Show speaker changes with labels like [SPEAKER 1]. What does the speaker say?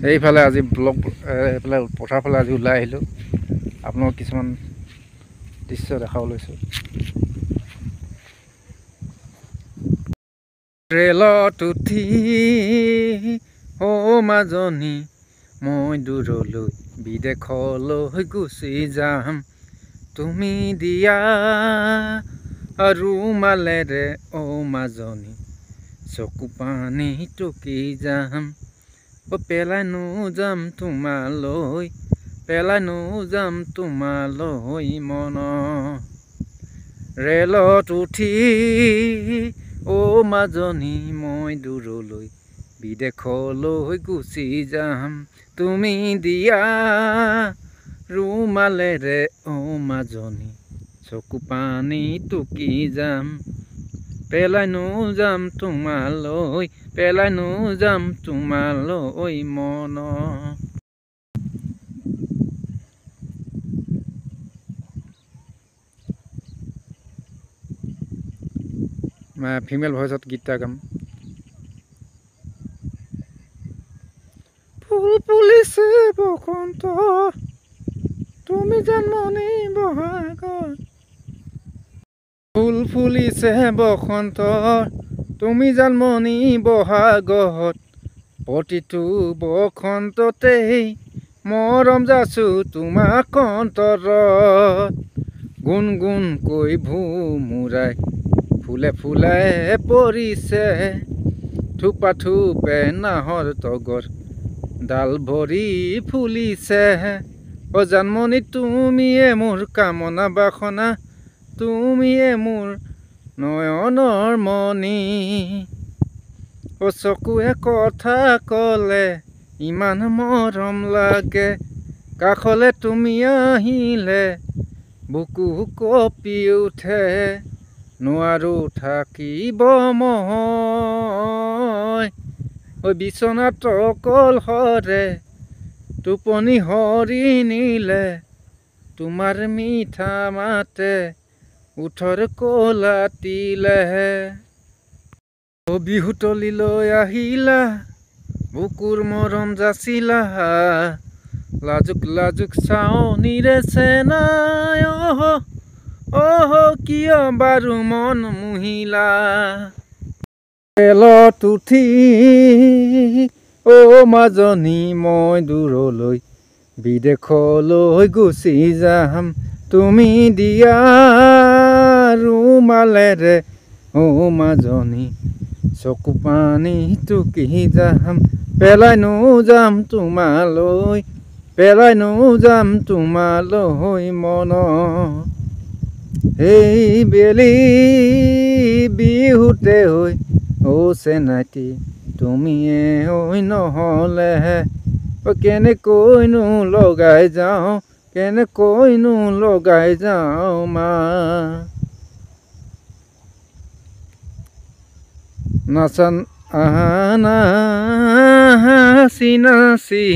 [SPEAKER 1] এইফালে আজি ব্লগ এইফালে পথাৰ ফালে আজি ওলাই আহিলোঁ আপোনাক কিছুমান দৃশ্য দেখাব লৈছোঁ ৰেলত উঠি মাজনী মই দূৰলৈ বিদেশলৈ গুচি যাম তুমি দিয়া ৰুমালেৰে মাজনী চকু পানী টুকি যাম পেলাই যাম তোমালৈ পেলাই যাম তোমালৈ মন ৰেলত উঠি মাজনী মই দূৰলৈ বিদেশলৈ গুচি যাম তুমি দিয়া ৰুমালেৰে মাজনী চকু পানী টুকি যাম পেলাই যাম তোমালৈ পেলাই যাম তোমালৈ মন ফিমেল ভইচত গীতটা গাম ফুল ফুলিছে বসন্ত তুমি জন্মনি বহাগত ফুল ফুলিছে বসন্ত তুমি জন্মনি বহাগত প্ৰতিটো বসন্ততেই মৰম যাচো তোমাক অন্তৰত গুণ গুণকৈ ভুমুৰাই ফুলে ফুলে পৰিছে থোপা থোপে নাহৰ তগৰ ডাল ভৰি ফুলিছে জন্মনি তুমিয়ে মোৰ কামনা বাসনা তুমিয়ে মোৰ নয়নৰ মণি চকুৱে কথা ক'লে ইমান মৰম লাগে কাষলে তুমি আহিলে বুকু কঁপি উঠে নোৱাৰো থাকিব মই বিচনাত অকলশৰে টোপনি হৰি নিলে তোমাৰ মিঠা মাতে উঠৰ কলাতিলে বিহুতলিলৈ আহিলা বুকুৰ মৰম যাচিলা লাজুক লাজুক চাৱনিৰে চেনাই কিয় বাৰু মন মুহিলা ৰেলত উঠি মাজনী মই দূৰলৈ বিদেশলৈ গুচি যাম তুমি দিয়া ৰুমালেৰে মাজনী চকু পানী টুকি যাম পেলাই যাম তোমালৈ পেলাই যাম তোমালৈ মন এই বেলি বিহুতে হৈ চেনাইটি তুমিয়ে নহ'লে কেনেকৈনো লগাই যাওঁ কেনেকৈনো লগাই যাওঁ মা নাচি নাচি